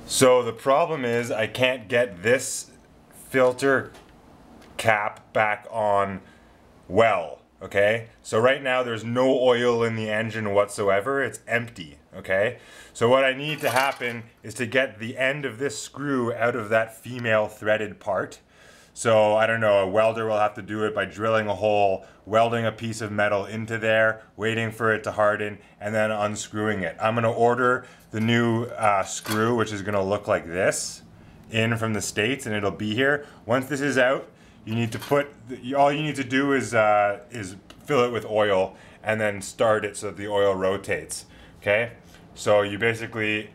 So the problem is I can't get this filter cap back on well, okay? So right now there's no oil in the engine whatsoever, it's empty, okay? So what I need to happen is to get the end of this screw out of that female threaded part. So I don't know, a welder will have to do it by drilling a hole, welding a piece of metal into there, waiting for it to harden, and then unscrewing it. I'm gonna order the new screw, which is gonna look like this, in from the States, and it'll be here. Once this is out, you need to put, all you need to do is fill it with oil and then start it so that the oil rotates, okay? So you basically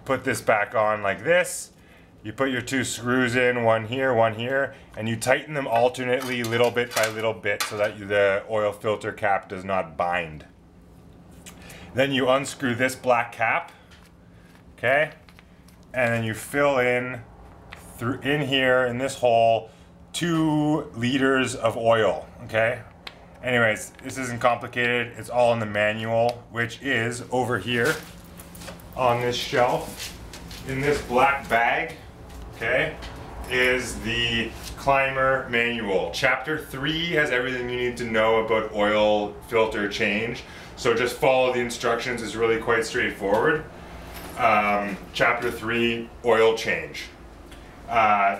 put this back on like this. You put your two screws in, one here, and you tighten them alternately little bit by little bit so that the oil filter cap does not bind. Then you unscrew this black cap, okay? And then you fill in here in this hole 2 liters of oil, okay? Anyways, this isn't complicated. It's all in the manual, which is over here on this shelf in this black bag. Okay, is the climber manual. Chapter 3 has everything you need to know about oil filter change. So just follow the instructions, it's really quite straightforward. Chapter 3, oil change.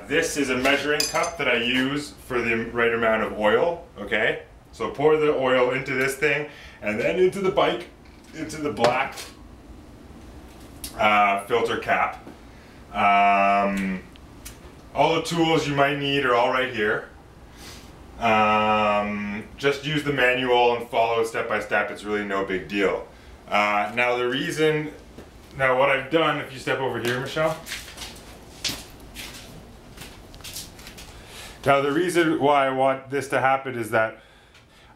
This is a measuring cup that I use for the right amount of oil, okay? So pour the oil into this thing and then into the bike, into the black filter cap. All the tools you might need are all right here. Just use the manual and follow it step by step. It's really no big deal. Now what I've done, if you step over here, Michelle. Now the reason why I want this to happen is that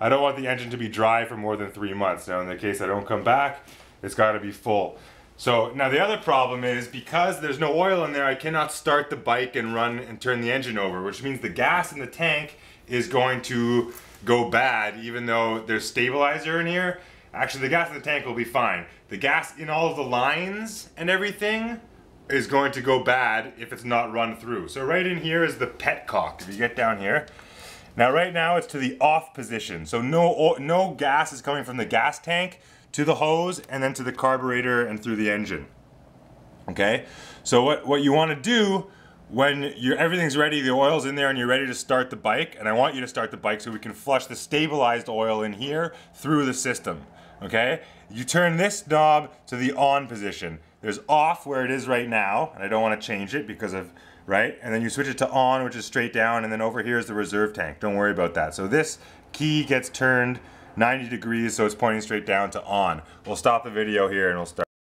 I don't want the engine to be dry for more than 3 months. Now in the case I don't come back, it's got to be full. So now the other problem is because there's no oil in there, I cannot start the bike and run and turn the engine over, which means the gas in the tank is going to go bad even though there's stabilizer in here. Actually, the gas in the tank will be fine. The gas in all of the lines and everything is going to go bad if it's not run through. So right in here is the petcock, if you get down here. Now right now it's to the off position, so no gas is coming from the gas tank to the hose and then to the carburetor and through the engine. Okay, so what you want to do when everything's ready, the oil's in there and you're ready to start the bike, and I want you to start the bike so we can flush the stabilized oil in here through the system. Okay, you turn this knob to the on position. There's off where it is right now, and I don't want to change it because of, right? And then you switch it to on, which is straight down, and then over here is the reserve tank. Don't worry about that. So this key gets turned 90 degrees, so it's pointing straight down to on. We'll stop the video here and we'll start.